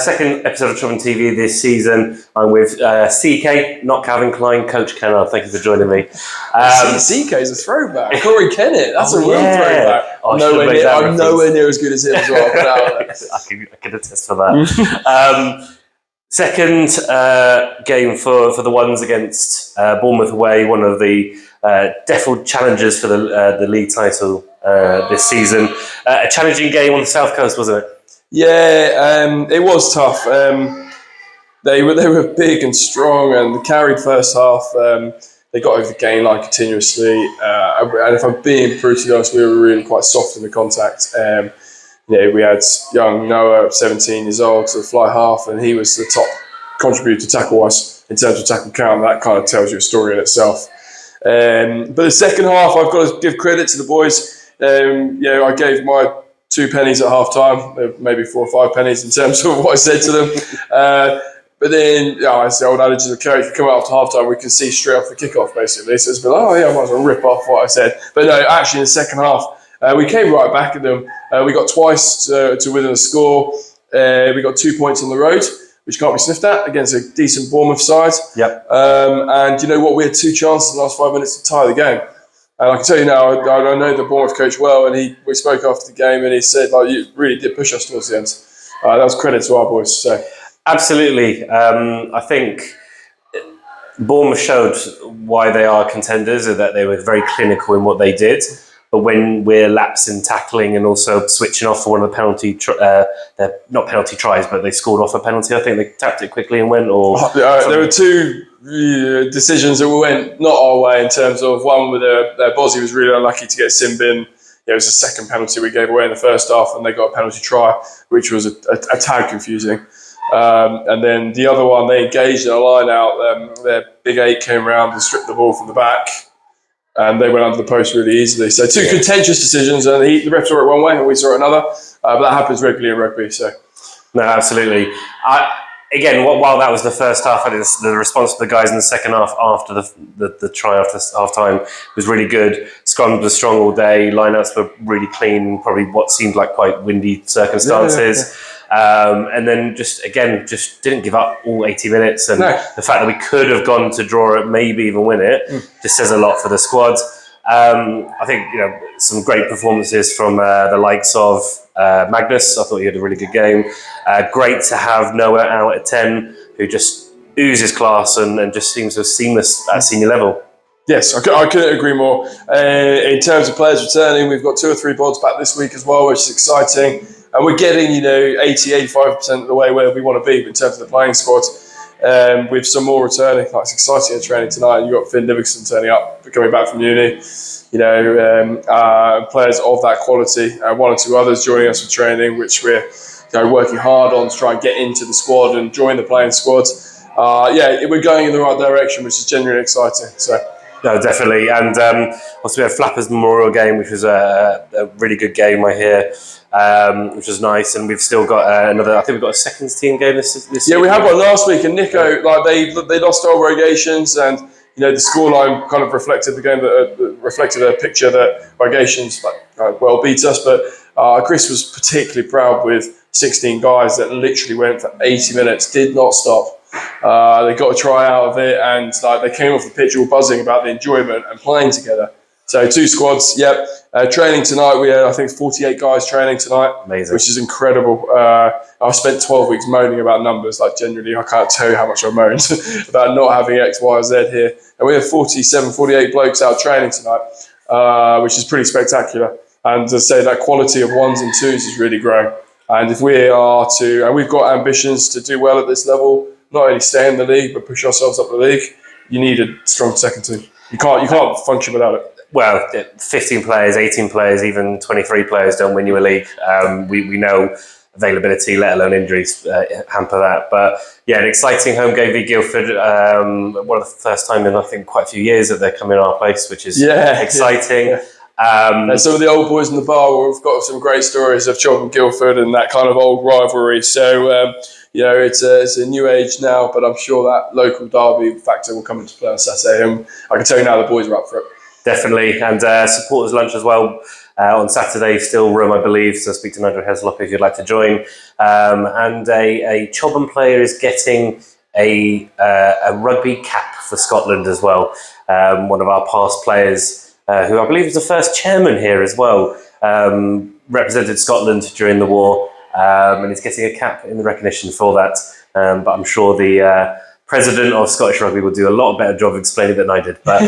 second episode of ChobhamTV this season. I'm with CK, not Calvin Klein, Coach Kennard. Thank you for joining me. CK's a throwback. Corey Kennett, that's a real throwback. I'm nowhere near as good as him as well. I can attest for that. Second game for the Ones against Bournemouth away, one of the definite challengers for the league title this season. A challenging game on the South Coast, wasn't it? Yeah, it was tough. They were big and strong and carried first half. They got over the gain line continuously. And if I'm being brutally honest, we were really quite soft in the contact. We had young Noah, 17 years old, to fly half, and he was the top contributor tackle-wise in terms of tackle count. That kind of tells you a story in itself. But the second half, I've got to give credit to the boys. I gave my 2 pennies at half time, maybe 4 or 5 pennies in terms of what I said to them. But then, it's the old adage of the coach, we come out after half time, we can see straight off the kickoff basically. So it's been like, I might as well rip off what I said. But no, actually in the second half, we came right back at them. We got twice to within a score. We got 2 points on the road, which can't be sniffed at, against a decent Bournemouth side. Yep. And you know what? We had 2 chances in the last 5 minutes to tie the game. And I can tell you now, I know the Bournemouth coach well, and we spoke after the game, and he said, you really did push us towards the end. That was credit to our boys. So. Absolutely. I think Bournemouth showed why they are contenders, and that they were very clinical in what they did. But when we're lapsing tackling and also switching off for one of the penalty, not penalty tries, but they scored off a penalty. I think they tapped it quickly and went. There were 2 decisions that went not our way in terms of one with Bozzy was really unlucky to get sin bin. It was the second penalty we gave away in the first half, and they got a penalty try, which was a tad confusing. And then the other one, they engaged in a line out. Their big 8 came around and stripped the ball from the back. And they went under the post really easily. So 2 contentious decisions, and the ref saw it one way and we saw it another. But that happens regularly in rugby. So, no, absolutely. Again, while that was the first half, I think the response to the guys in the second half after the try after half time was really good. Scrums were strong all day. Lineouts were really clean. Probably what seemed like quite windy circumstances. And then just didn't give up all 80 minutes. And the fact that we could have gone to draw it, maybe even win it, just says a lot for the squad. I think some great performances from the likes of Magnus. I thought he had a really good game. Great to have Noah out at 10, who just oozes class and just seems so seamless at senior level. Yes, I couldn't agree more. In terms of players returning, we've got 2 or 3 boards back this week as well, which is exciting. And we're getting, 80-85% of the way where we want to be in terms of the playing squad. With some more returning, it's exciting in training tonight. You've got Finn Livingston turning up, coming back from uni. Players of that quality. 1 or 2 others joining us for training, which we're working hard on to try and get into the squad and join the playing squad. We're going in the right direction, which is genuinely exciting. So. No, definitely. And also we had Flappers Memorial game, which was a really good game, I hear, which was nice. And we've still got another, I think we've got a second team game this Yeah, week. we had one last week, and Nico, they lost all relegations, and the scoreline kind of reflected the game, reflected a picture that relegations well beat us. But Chris was particularly proud with 16 guys that literally went for 80 minutes, did not stop. They got a try out of it, and they came off the pitch all buzzing about the enjoyment and playing together. So 2 squads, yep. Training tonight, we had, I think, 48 guys training tonight. Amazing. Which is incredible. I've spent 12 weeks moaning about numbers. Genuinely, I can't tell you how much I moaned about not having X, Y, Z here. And we have 47, 48 blokes out training tonight, which is pretty spectacular. And to say that quality of 1s and 2s is really growing. And if we are to, and we've got ambitions to do well at this level, not only stay in the league, but push ourselves up the league, you need a strong second team. You can't function without it. Well, 15 players, 18 players, even 23 players don't win you a league. We know availability, let alone injuries, hamper that. But yeah, an exciting home game v Guildford. One of the first time in, I think, quite a few years that they're coming our place, which is exciting. Yeah. And some of the old boys in the bar, we've got some great stories of Chobham Guildford and that kind of old rivalry. So, it's a new age now, but I'm sure that local derby factor will come into play on Saturday. And I can tell you now the boys are up for it. Definitely, and supporters lunch as well on Saturday. Still room, I believe. So speak to Nigel Heslop if you'd like to join. And a Chobham player is getting a rugby cap for Scotland as well. One of our past players, who I believe was the first chairman here as well, represented Scotland during the war, and is getting a cap in the recognition for that. But I'm sure the president of Scottish Rugby will do a lot better job of explaining than I did. But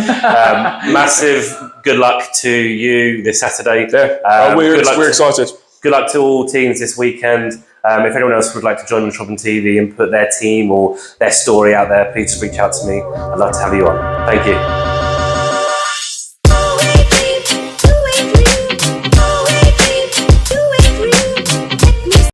massive good luck to you this Saturday. Yeah, we're excited. Good luck to all teams this weekend. If anyone else would like to join on ChobhamTV and put their team or their story out there, please reach out to me. I'd love to have you on. Thank you.